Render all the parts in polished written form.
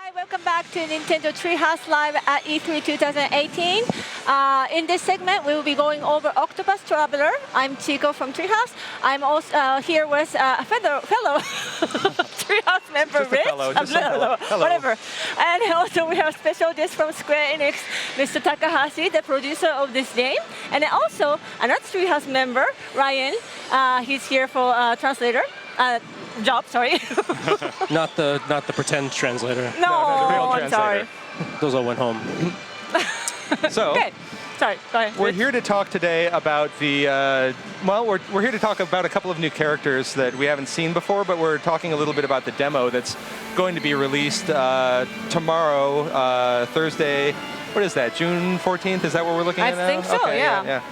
Hi, welcome back to Nintendo Treehouse Live at E3 2018. In this segment, we will be going over Octopath Traveler. I'm Chico from Treehouse. I'm also here with a fellow Treehouse member, Rich. Hello. Whatever. And also we have a special guest from Square Enix, Mr. Takahashi, the producer of this game. And then also another Treehouse member, Ryan. He's here for translator. Job, sorry. Not the pretend translator. No, the real I'm sorry. Those all went home. So, okay. Sorry, go ahead. We're here to talk today about the, we're here to talk about a couple of new characters that we haven't seen before, but we're talking a little bit about the demo that's going to be released tomorrow, Thursday. What is that, June 14th? Is that what we're looking at now? I think so, okay, yeah.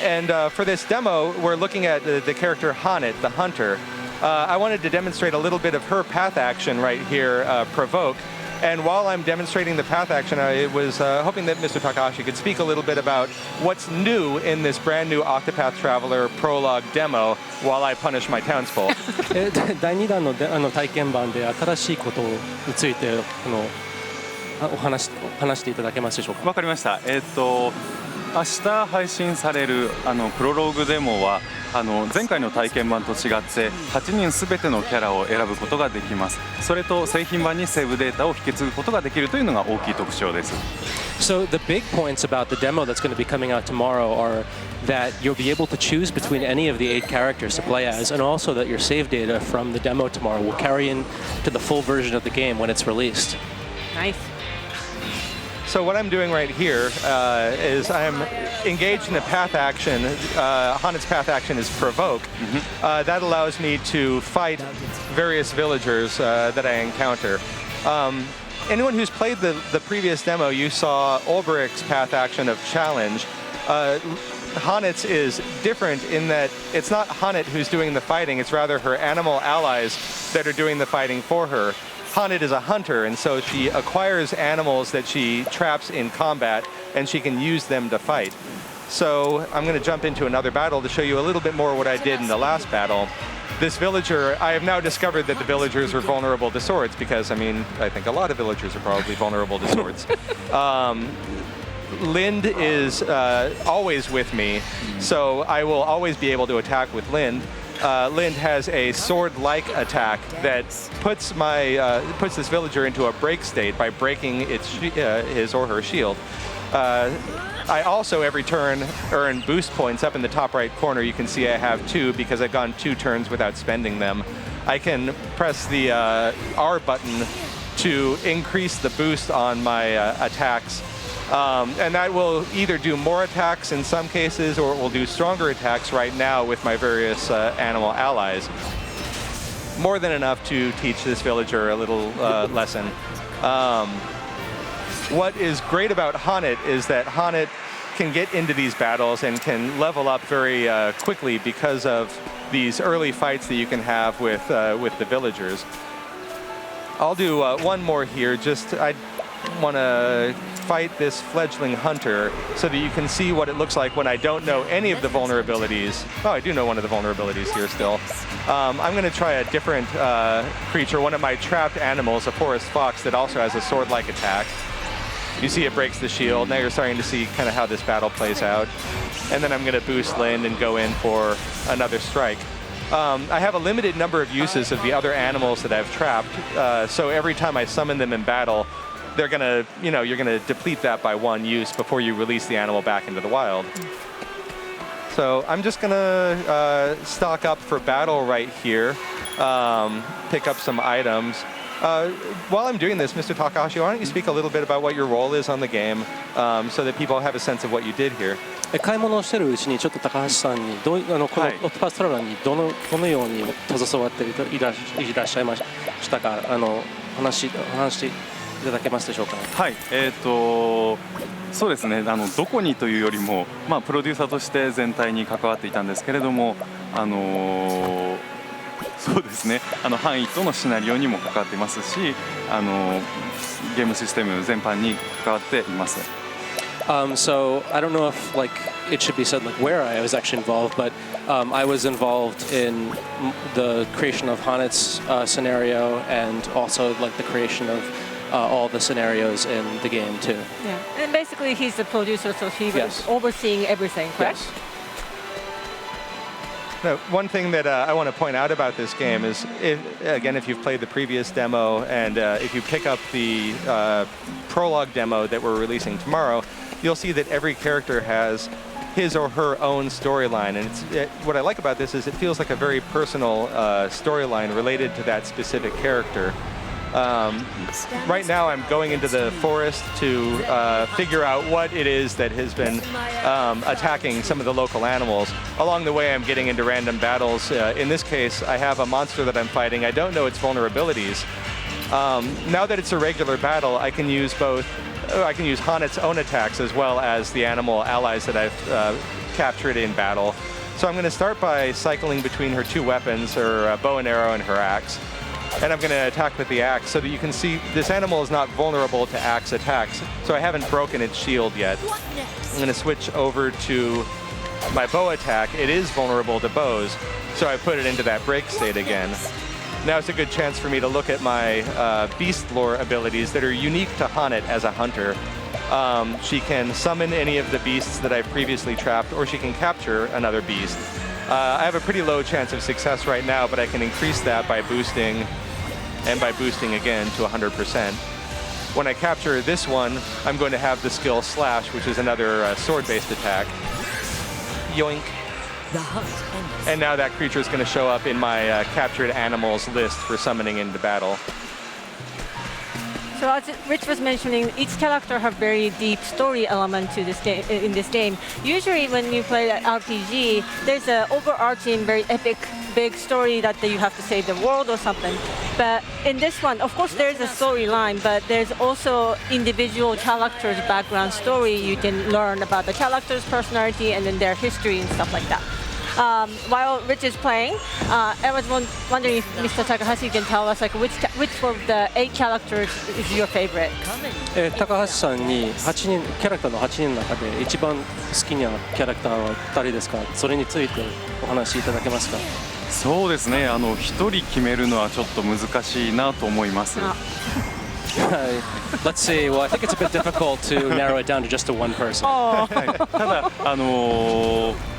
And for this demo, we're looking at the character Hanit, the hunter. I wanted to demonstrate a little bit of her path action right here, Provoke. And while I'm demonstrating the path action, I was hoping that Mr. Takahashi could speak a little bit about what's new in this brand new Octopath Traveler prologue demo while I punish my townsfolk. 第2弾の体験版で新しいことについて話していただけますでしょうか。わかりました。明日配信されるプロローグデモは前回の体験版と違って8人すべてのキャラを選ぶことができます。それと製品版にセーブデータを引き継ぐことができるというのが大きい特徴です。So the big points about the demo that's going to be coming out tomorrow are that you'll be able to choose between any of the 8 characters to play as, and also that your save data from the demo tomorrow will carry into the full version of the game when it's released. Nice. So what I'm doing right here is I'm engaged in a path action. Hanit's path action is Provoke. That allows me to fight various villagers that I encounter. Anyone who's played the previous demo, you saw Ulbricht's path action of Challenge. Hanit's is different in that it's not Hanit who's doing the fighting, it's rather her animal allies that are doing the fighting for her. Hanit is a hunter, and so she acquires animals that she traps in combat, and she can use them to fight. So I'm going to jump into another battle to show you a little bit more what I did in the last battle. This villager, I have now discovered that the villagers are vulnerable to swords, because, I mean, I think a lot of villagers are probably vulnerable to swords. Lind is always with me, so I will always be able to attack with Lind. Lind has a sword-like attack that puts this villager into a break state by breaking his or her shield. I also, every turn, earn boost points up in the top right corner. You can see I have 2 because I've gone 2 turns without spending them. I can press the R button to increase the boost on my attacks. And that will either do more attacks in some cases, or it will do stronger attacks right now with my various animal allies. More than enough to teach this villager a little lesson. What is great about Hanit is that Hanit can get into these battles and can level up very quickly because of these early fights that you can have with the villagers. I'll do one more here. I want to fight this fledgling hunter so that you can see what it looks like when I don't know any of the vulnerabilities. Oh, I do know one of the vulnerabilities here still. I'm going to try a different creature, one of my trapped animals, a forest fox that also has a sword-like attack. You see it breaks the shield. Now you're starting to see kind of how this battle plays out. And then I'm going to boost Lind and go in for another strike. I have a limited number of uses of the other animals that I've trapped, so every time I summon them in battle, they're gonna, you're gonna deplete that by 1 use before you release the animal back into the wild. So I'm just gonna stock up for battle right here, pick up some items. While I'm doing this, Mr. Takahashi, why don't you speak a little bit about what your role is on the game, so that people have a sense of what you did here. 買い物をしてるうちにちょっと高橋さんにこのオクトパストラベラーにどのように携わっていらっしゃいましたか、話していただけますでしょうか。はい、そうですね、どこにというよりも、プロデューサーとして全体に関わっていたんですけれども、そうですね、範囲とのシナリオにも関わっていますし、ゲームシステム全般に関わっています。So I don't know if like it should be said like where I was actually involved, but I was involved in the creation of Hanet's scenario and also like the creation of all the scenarios in the game too. Yeah, and basically he's the producer, so he was Yes. overseeing everything, correct? Yes. Now, one thing that I want to point out about this game is, if you've played the previous demo and if you pick up the prologue demo that we're releasing tomorrow, you'll see that every character has his or her own storyline. And what I like about this is it feels like a very personal storyline related to that specific character. Right now I'm going into the forest to figure out what it is that has been attacking some of the local animals. Along the way I'm getting into random battles. In this case I have a monster that I'm fighting. I don't know its vulnerabilities. Now that it's a regular battle, I can use Hanet's own attacks as well as the animal allies that I've captured in battle. So I'm going to start by cycling between her two weapons, her bow and arrow and her axe. And I'm going to attack with the axe so that you can see this animal is not vulnerable to axe attacks. So I haven't broken its shield yet. I'm going to switch over to my bow attack. It is vulnerable to bows, so I put it into that break state again. Now it's a good chance for me to look at my beast lore abilities that are unique to Hanet as a hunter. She can summon any of the beasts that I've previously trapped, or she can capture another beast. I have a pretty low chance of success right now, but I can increase that by boosting and by boosting again to 100%. When I capture this one, I'm going to have the skill Slash, which is another sword-based attack. Yoink. And now that creature is going to show up in my captured animals list for summoning into battle. So as Rich was mentioning, each character have very deep story element to this game. In this game, usually when you play an RPG, there's an overarching, very epic, big story that you have to save the world or something. But in this one, of course, there's a storyline, but there's also individual characters' background story. You can learn about the character's personality and then their history and stuff like that. While Rich is playing, I was wondering if Mr. Takahashi can tell us like which of the 8 characters is your favorite? 高橋さんにキャラクターの8人の中で一番好きなキャラクターは誰ですか？それについてお話しいただけますか？そうですね、一人決めるのはちょっと難しいなと思います。Let's see. Well, I think it's a bit difficult to narrow it down to just to one person. ただ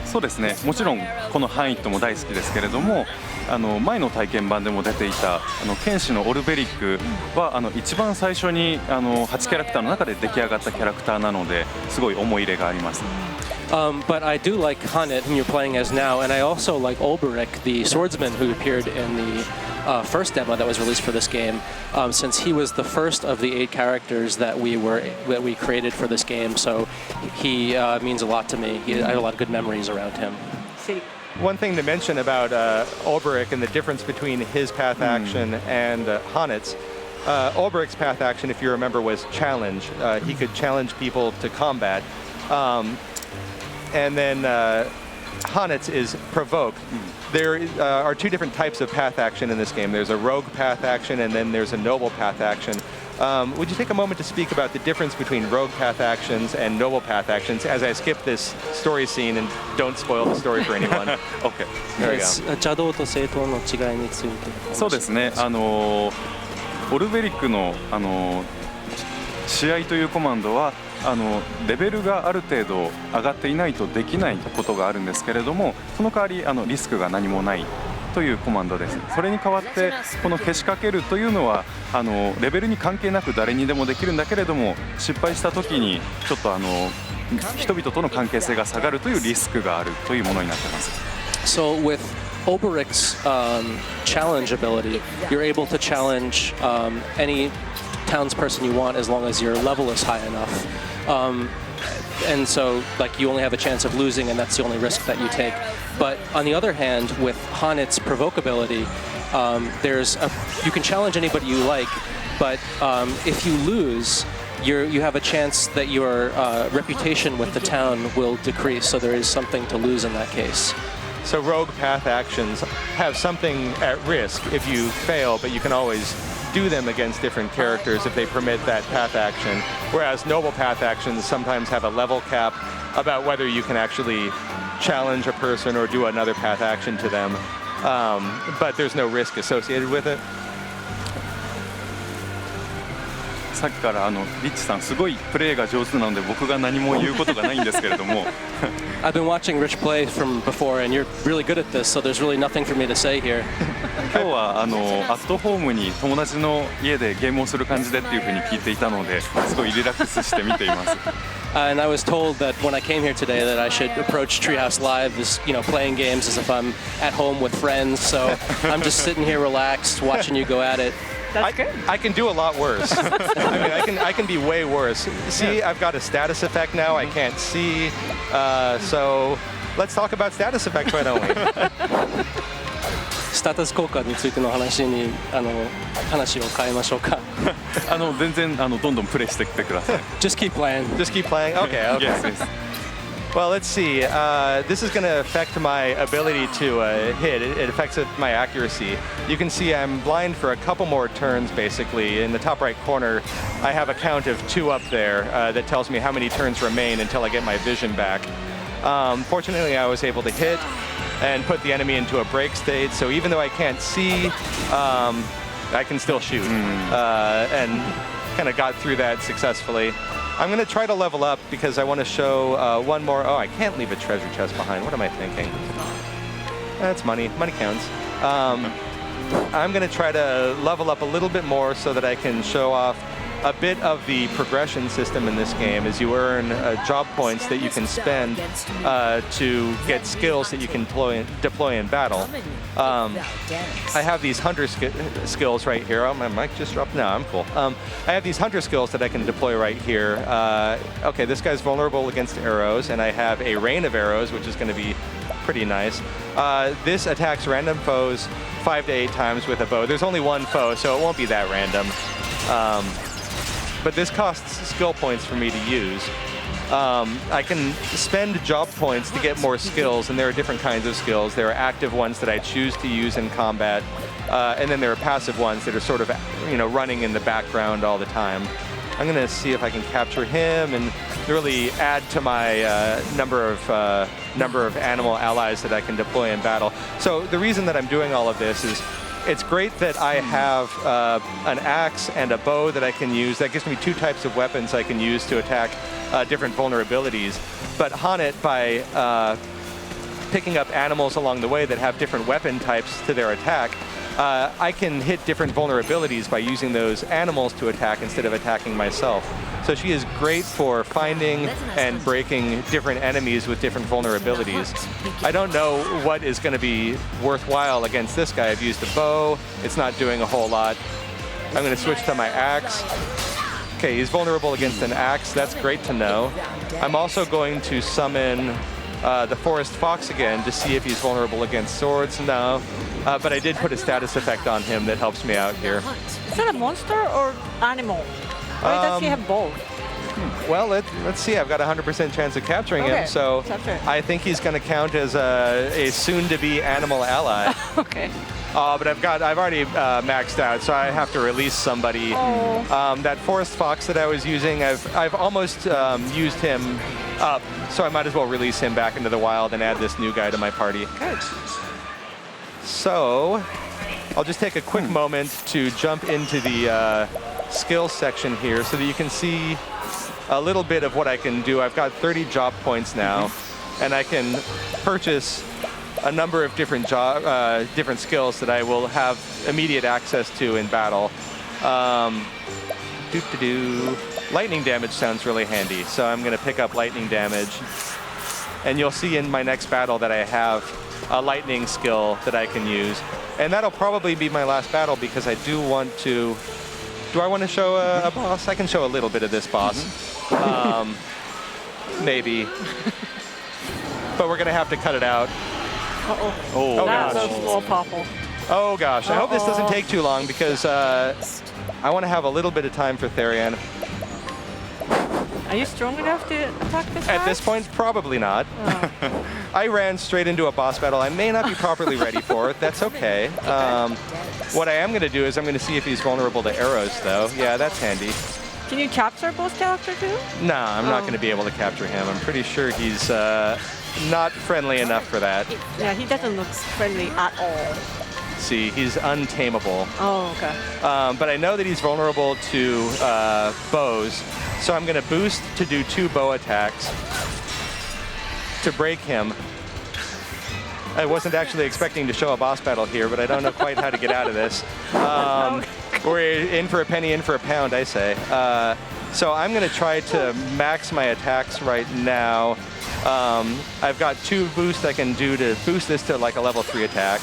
そうですね、もちろんこのハンイットも大好きですけれども、前の体験版でも出ていた剣士のオルベリックは一番最初に8キャラクターの中で出来上がったキャラクターなのですごい思い入れがあります。But I do like Hanet, whom you're playing as now, and I also like Olberic, the swordsman who appeared in the first demo that was released for this game, since he was the first of the 8 characters that we created for this game. So he means a lot to me. I have a lot of good memories around him. One thing to mention about Olberic and the difference between his path action and Hanet's. Olberic's path action, if you remember, was challenge. He could challenge people to combat. And then Hanet's is provoke. There are 2 different types of path action in this game. There's a rogue path action and then there's a noble path action. Would you take a moment to speak about the difference between rogue path actions and noble path actions as I skip this story scene and don't spoil the story for anyone? Okay. There we go. 邪道と正当の違いについて。そうですね、オルベリックの試合というコマンドはレベルがある程度上がっていないとできないことがあるんですけれども、その代わりリスクが何もないというコマンドです。それに代わってこのけしかけるというのはレベルに関係なく誰にでもできるんだけれども、失敗した時にちょっと人々との関係性が下がるというリスクがあるというものになっています。So with Olberic's challenge ability, you're able to challenge any townsperson you want as long as your level is high enough. And so, like, you only have a chance of losing, and that's the only risk that you take. But on the other hand, with Hanet's provoke ability, you can challenge anybody you like, but if you lose, you have a chance that your reputation with the town will decrease. So there is something to lose in that case. So rogue path actions have something at risk if you fail, but you can always do them against different characters if they permit that path action. Whereas noble path actions sometimes have a level cap about whether you can actually challenge a person or do another path action to them. But there's no risk associated with it. さっきからリッチさんすごいプレーが上手なので僕が何も言うことがないんですけれども I've been watching Rich play from before, and you're really good at this, so there's really nothing for me to say here. 今日はアットホームに友達の家でゲームをする感じでっていうふうに聞いていたのですごいリラックスして見ています And I was told that when I came here today that I should approach Treehouse Live as, playing games as if I'm at home with friends. So I'm just sitting here relaxed, watching you go at it. That's good. I can do a lot worse. I mean, I can be way worse. See, I've got a status effect now. I can't see. So let's talk about status effects, why don't we? スタータス効果についての話に話を変えましょうか。全然どんどんプレイしてきてください Just keep playing. Just keep playing? Okay, okay. Yes, yes. Well, let's see. This is going to affect my ability to hit. It affects my accuracy. You can see I'm blind for a couple more turns, basically. In the top right corner, I have a count of 2 up there that tells me how many turns remain until I get my vision back. Fortunately, I was able to hit and put the enemy into a break state. So even though I can't see, I can still shoot. And kind of got through that successfully. I'm going to try to level up because I want to show one more. Oh, I can't leave a treasure chest behind. What am I thinking? That's money. Money counts. I'm going to try to level up a little bit more so that I can show off a bit of the progression system in this game as you earn job points that you can spend to get skills that you can deploy in battle. I have these hunter skills right here. Oh, my mic just dropped. No, I'm cool. I have these hunter skills that I can deploy right here. Okay, this guy's vulnerable against arrows, and I have a rain of arrows, which is going to be pretty nice. This attacks random foes 5 to 8 times with a bow. There's only one foe, so it won't be that random. But this costs skill points for me to use. I can spend job points to get more skills, and there are different kinds of skills. There are active ones that I choose to use in combat, and then there are passive ones that are sort of, running in the background all the time. I'm going to see if I can capture him and really add to my number of animal allies that I can deploy in battle. So the reason that I'm doing all of this is it's great that I have an axe and a bow that I can use. That gives me 2 types of weapons I can use to attack different vulnerabilities. But Hanit, by picking up animals along the way that have different weapon types to their attack, I can hit different vulnerabilities by using those animals to attack instead of attacking myself. So she is great for finding and breaking different enemies with different vulnerabilities. I don't know what is going to be worthwhile against this guy. I've used a bow. It's not doing a whole lot. I'm going to switch to my axe. Okay, he's vulnerable against an axe. That's great to know. I'm also going to summon the forest fox again to see if he's vulnerable against swords. No, but I did put a status effect on him that helps me out here. Is that a monster or animal? Or does he have both? Well, let's see. I've got a 100% chance of capturing him, so I think he's going to count as a soon-to-be animal ally. Okay. But I've already maxed out, so I have to release somebody. That forest fox that I was using, I've almost used him up, so I might as well release him back into the wild and add this new guy to my party. Good. So I'll just take a quick moment to jump into the skills section here so that you can see a little bit of what I can do. I've got 30 job points now, and I can purchase a number of different skills that I will have immediate access to in battle. Lightning damage sounds really handy, so I'm going to pick up lightning damage. And you'll see in my next battle that I have a lightning skill that I can use. And that'll probably be my last battle because I do want to... Do I want to show a boss? I can show a little bit of this boss. Maybe. But we're going to have to cut it out. Oh, gosh. That's a little purple. Oh, gosh. I hope this doesn't take too long because I want to have a little bit of time for Therion. Are you strong enough to attack this guy? At this point, probably not. I ran straight into a boss battle I may not be properly ready for. That's okay. What I am going to do is I'm going to see if he's vulnerable to arrows, though. Yeah, that's handy. Can you capture both character too? No, I'm not going to be able to capture him. I'm pretty sure he's not friendly enough for that. Yeah, he doesn't look friendly at all. See, he's untamable. Oh, okay. But I know that he's vulnerable to bows, so I'm going to boost to do 2 bow attacks to break him. I wasn't actually expecting to show a boss battle here, but I don't know quite how to get out of this. We're in for a penny, in for a pound, I say. So I'm going to try to max my attacks right now. I've got 2 boosts I can do to boost this to like a level 3 attack.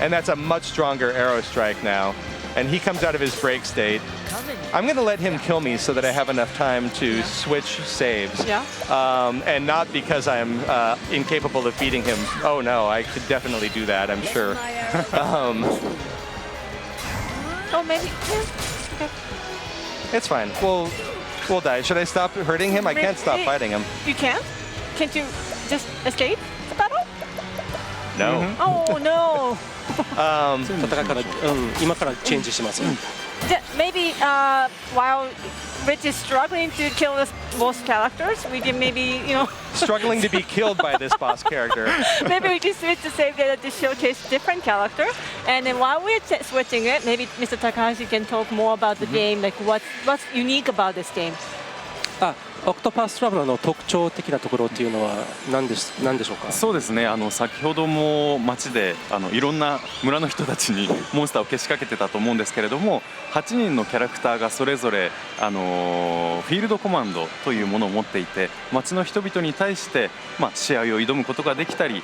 And that's a much stronger arrow strike now. And he comes out of his break state. I'm going to let him kill me so that I have enough time to switch saves. Yeah. And not because I'm incapable of beating him. Oh no, I could definitely do that, I'm sure. Oh, maybe. Yeah. Okay. It's fine. We'll die. Should I stop hurting him? I can't stop fighting him. You can't? Can't you just escape the battle? No. Oh, no. 戦い方、今からチェンジします。Maybe while Rich is struggling to kill this boss characters, we can maybe, Struggling to be killed by this boss character. maybe we can switch the save data to showcase different character. And then while we're switching it, maybe Mr. Takahashi can talk more about the game, like what's unique about this game. オクトパストラベラーの特徴的なところっていうのは何でしょうか。そうですね、先ほども街でいろんな村の人たちにモンスターをけしかけてたと思うんですけれども、8人のキャラクターがそれぞれフィールドコマンドというものを持っていて、街の人々に対して、試合を挑むことができたり、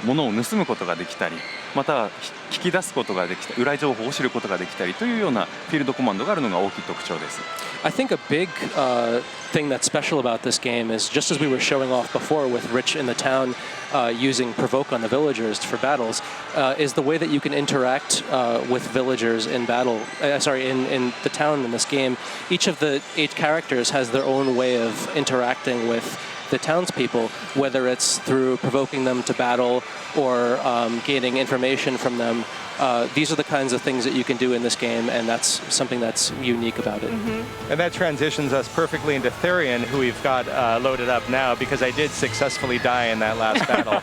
物を盗むことができたり、または聞き出すことができたり、裏情報を知ることができたりというようなフィールドコマンドがあるのが大きい特徴です。I think a big thing that's special about this game is, just as we were showing off before with Rich in the town using Provoke on the villagers for battles, is the way that you can interact with villagers in battle. In the town in this game. Each of the 8 characters has their own way of interacting with the townspeople, whether it's through provoking them to battle or gaining information from them. These are the kinds of things that you can do in this game, and that's something that's unique about it. And that transitions us perfectly into Therion, who we've got loaded up now, because I did successfully die in that last battle.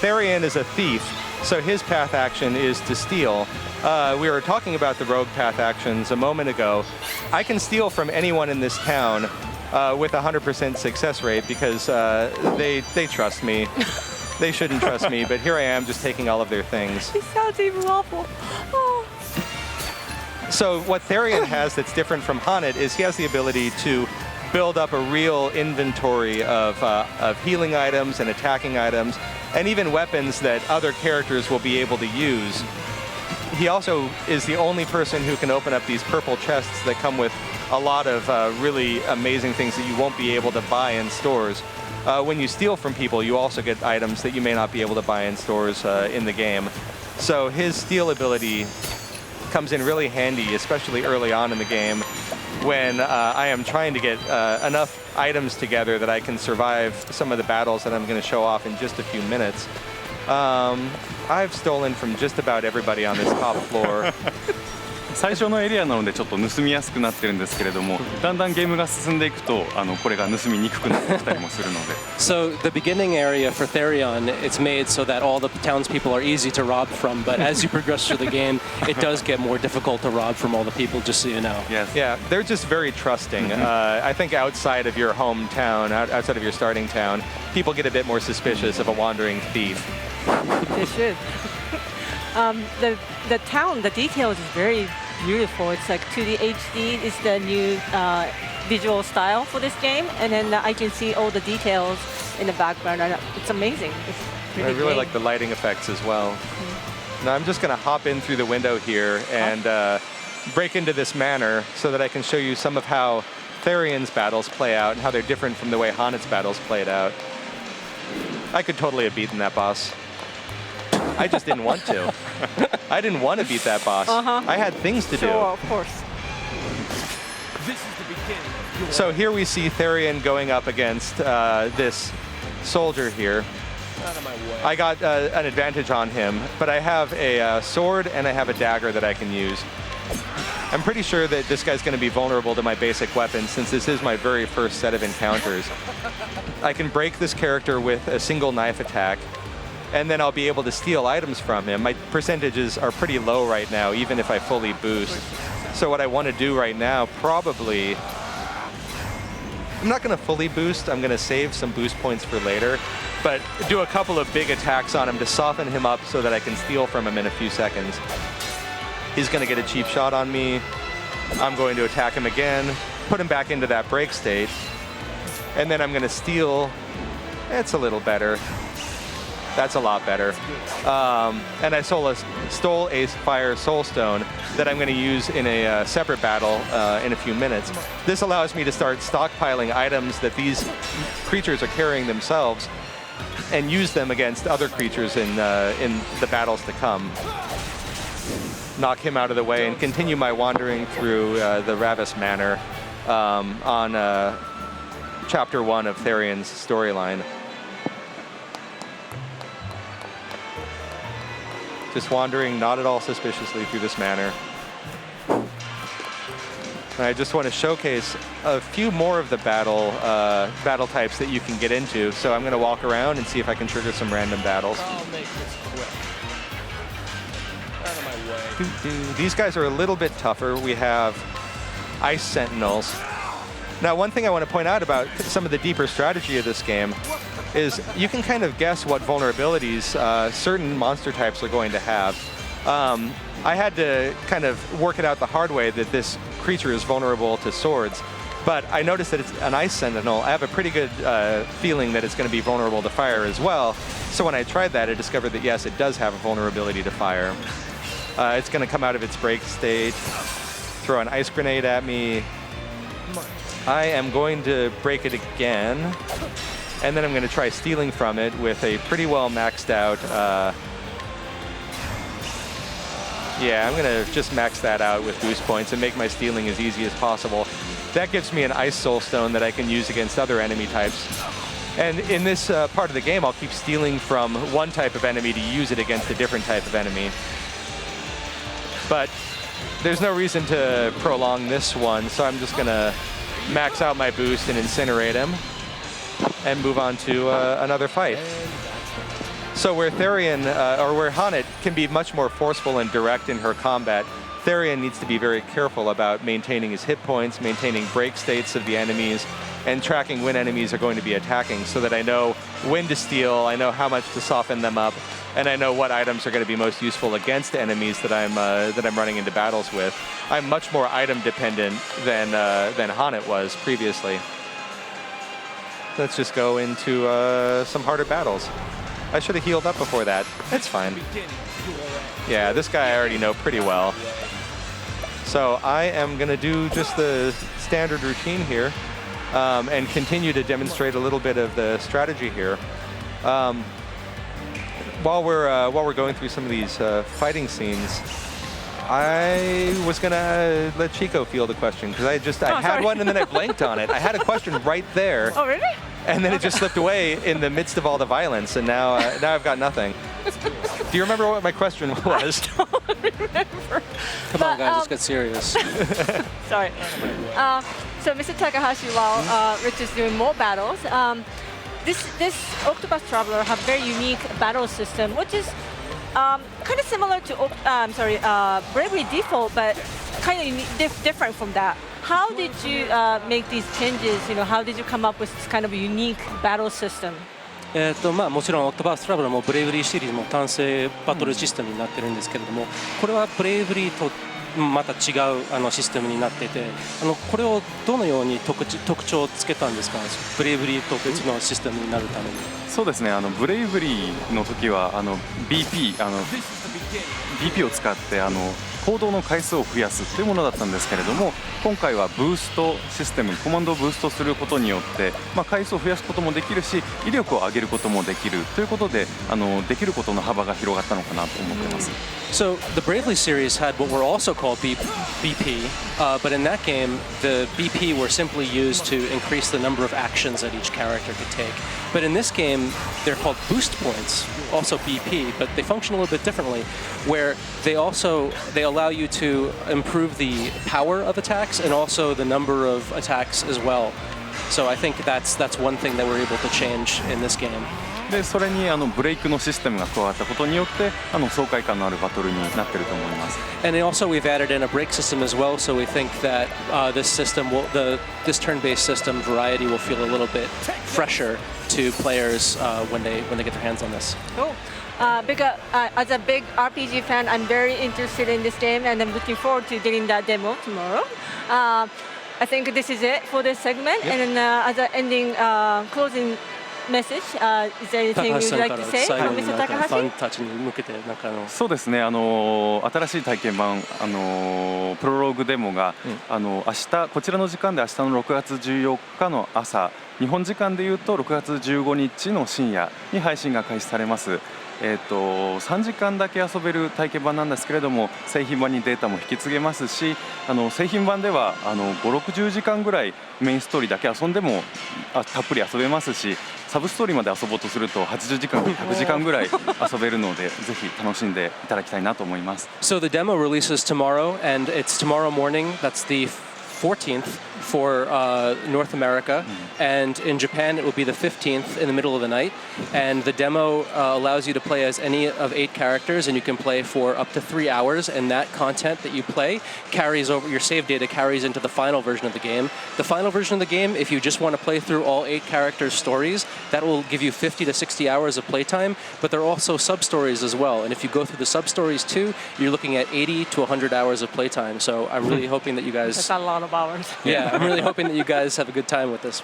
Therion is a thief, so his path action is to steal. We were talking about the rogue path actions a moment ago. I can steal from anyone in this town with a 100% success rate because they trust me. They shouldn't trust me, but here I am just taking all of their things. It sounds even awful. Oh. So what Therion has that's different from Haunted is he has the ability to build up a real inventory of healing items and attacking items, and even weapons that other characters will be able to use. He also is the only person who can open up these purple chests that come with a lot of really amazing things that you won't be able to buy in stores. When you steal from people, you also get items that you may not be able to buy in stores in the game. So his steal ability comes in really handy, especially early on in the game, when I am trying to get enough items together that I can survive some of the battles that I'm going to show off in just a few minutes. I've stolen from just about everybody on this top floor. 最初のエリアなのでちょっと盗みやすくなってるんですけれども、だんだんゲームが進んでいくとこれが盗みにくくなってきたりもするので。So the beginning area for Therion, it's made so that all the townspeople are easy to rob from, but as you progress through the game, it does get more difficult to rob from all the people, just so you know. Yes. Yeah, they're just very trusting. I think outside of your hometown, outside of your starting town, people get a bit more suspicious of a wandering thief. They should. The town, the details is very beautiful. It's like 2D HD is the new visual style for this game, and then I can see all the details in the background. And it's amazing. It's I really like the lighting effects as well. Now I'm just going to hop in through the window here and break into this manor so that I can show you some of how Therion's battles play out and how they're different from the way Honnet's battles played out. I could totally have beaten that boss. I just didn't want to. I didn't want to beat that boss. I had things to do. Sure, of course. So here we see Therion going up against this soldier here. I got an advantage on him, but I have a sword and I have a dagger that I can use. I'm pretty sure that this guy's going to be vulnerable to my basic weapon since this is my very first set of encounters. I can break this character with a single knife attack, and then I'll be able to steal items from him. My percentages are pretty low right now, even if I fully boost. So what I want to do right now, probably, I'm not going to fully boost. I'm going to save some boost points for later, but do a couple of big attacks on him to soften him up so that I can steal from him in a few seconds. He's going to get a cheap shot on me. I'm going to attack him again, put him back into that break state, and then I'm going to steal. It's a little better. That's a lot better. And I stole a Fire Soul Stone that I'm going to use in a separate battle in a few minutes. This allows me to start stockpiling items that these creatures are carrying themselves and use them against other creatures in the battles to come. Knock him out of the way and continue my wandering through the Ravis Manor on Chapter 1 of Therion's storyline. Just wandering not at all suspiciously through this manor. And I just want to showcase a few more of the battle types that you can get into. So I'm going to walk around and see if I can trigger some random battles. I'll make this quick. Out of my way. These guys are a little bit tougher. We have Ice Sentinels. Now, one thing I want to point out about some of the deeper strategy of this game is you can kind of guess what vulnerabilities certain monster types are going to have. I had to kind of work it out the hard way that this creature is vulnerable to swords, but I noticed that it's an Ice Sentinel. I have a pretty good feeling that it's going to be vulnerable to fire as well. So when I tried that, I discovered that yes, it does have a vulnerability to fire. It's going to come out of its break state, throw an ice grenade at me. I am going to break it again, and then I'm going to try stealing from it with a pretty well maxed out. Yeah, I'm going to just max that out with boost points and make my stealing as easy as possible. That gives me an Ice Soul Stone that I can use against other enemy types. And in this part of the game, I'll keep stealing from one type of enemy to use it against a different type of enemy. But there's no reason to prolong this one, so I'm just going to max out my boost and incinerate him and move on to another fight. So where Therion, or where Hanit can be much more forceful and direct in her combat, Therion needs to be very careful about maintaining his hit points, maintaining break states of the enemies, and tracking when enemies are going to be attacking so that I know when to steal, I know how much to soften them up, and I know what items are going to be most useful against enemies that I'm running into battles with. I'm much more item dependent than Hanit was previously. Let's just go into some harder battles. I should have healed up before that. That's fine. Yeah, this guy I already know pretty well. So I am going to do just the standard routine here and continue to demonstrate a little bit of the strategy here. While we're going through some of these fighting scenes, I was going to let Chico field a question because I had one and then I blanked on it. I had a question right there. Oh, really? And then it just slipped away in the midst of all the violence, and now I've got nothing. Do you remember what my question was? I don't remember. Come on, guys, let's get serious. Sorry. So, Mr. Takahashi, while Rich is doing more battles, this Octopath Traveler have very unique battle system, which is kind of similar to Bravery Default, but kind of different from that. How did you make these changes? How did you come up with this kind of unique battle system? もちろん Octopath Traveler もブレイブリーシリーズも単性バトルシステムになってるんですけれども、これはブレイブリーとまた違うシステムになっていて、これをどのように特徴をつけたんですか？ブレイブリーと別のシステムになるために。そうですね。ブレイブリーの時はBP BP を使って行動の回数を増やすというものだったんですけれども、今回はブーストシステム、コマンドをブーストすることによって、回数を増やすこともできるし、威力を上げることもできるということで、できることの幅が広がったのかなと思っています。So the Bravely series had what were also called BP, but in that game, the BP were simply used to increase the number of actions that each character could take. But in this game, they're called boost points, also BP, but they function a little bit differently, where they allow you to improve the power of attacks and also the number of attacks as well. So I think that's one thing that we're able to change in this game. でそれにブレイクのシステムが加わったことによって爽快感のあるバトルになってると思います。And also we've added in a break system as well, so we think that this turn-based system variety will feel a little bit fresher to players when they get their hands on this. Cool. Because as a big RPG fan, I'm very interested in this game, and I'm looking forward to getting that demo tomorrow. I think this is it for this segment. Yep. And as an ending, closing message, is there anything you'd like to say from Mr. Takahashi? そうですね、新しい体験版、プロローグデモが、明日こちらの時間で明日の6月14日の朝、日本時間でいうと6月15日の深夜に配信が開始されます。3時間だけ遊べる体験版なんですけれども、製品版にデータも引き継げますし、製品版では5、60時間ぐらいメインストーリーだけ遊んでもたっぷり遊べますし、サブストーリーまで遊ぼうとすると80時間から100時間ぐらい遊べるので、ぜひ楽しんでいただきたいなと思います。So the demo releases tomorrow, and it's tomorrow morning. That's the 14th for North America, and in Japan it will be the 15th in the middle of the night. And the demo allows you to play as any of 8 characters, and you can play for up to 3 hours. And that content that you play carries over, your save data carries into the final version of the game. The final version of the game, if you just want to play through all 8 characters' stories, that will give you 50 to 60 hours of playtime. But there are also sub-stories as well. And if you go through the sub-stories too, you're looking at 80 to 100 hours of playtime. So I'm really hoping that you guys... That's a lot of hours. Yeah, I'm really hoping that you guys have a good time with this.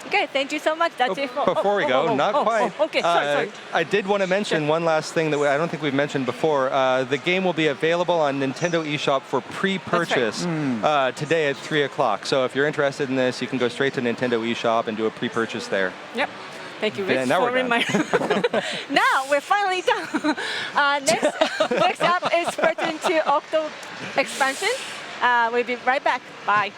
Okay, thank you so much. That's it for... Before we go, not quite. Okay, sorry. I did want to mention one last thing that I don't think we've mentioned before. The game will be available on Nintendo eShop for pre-purchase today at 3 o'clock. So if you're interested in this, you can go straight to Nintendo eShop and do a pre-purchase there. Yep. Thank you, Rich, now for we're done. reminding. Now we're finally done. Next up is pertinent to Octo expansion. We'll be right back. Bye.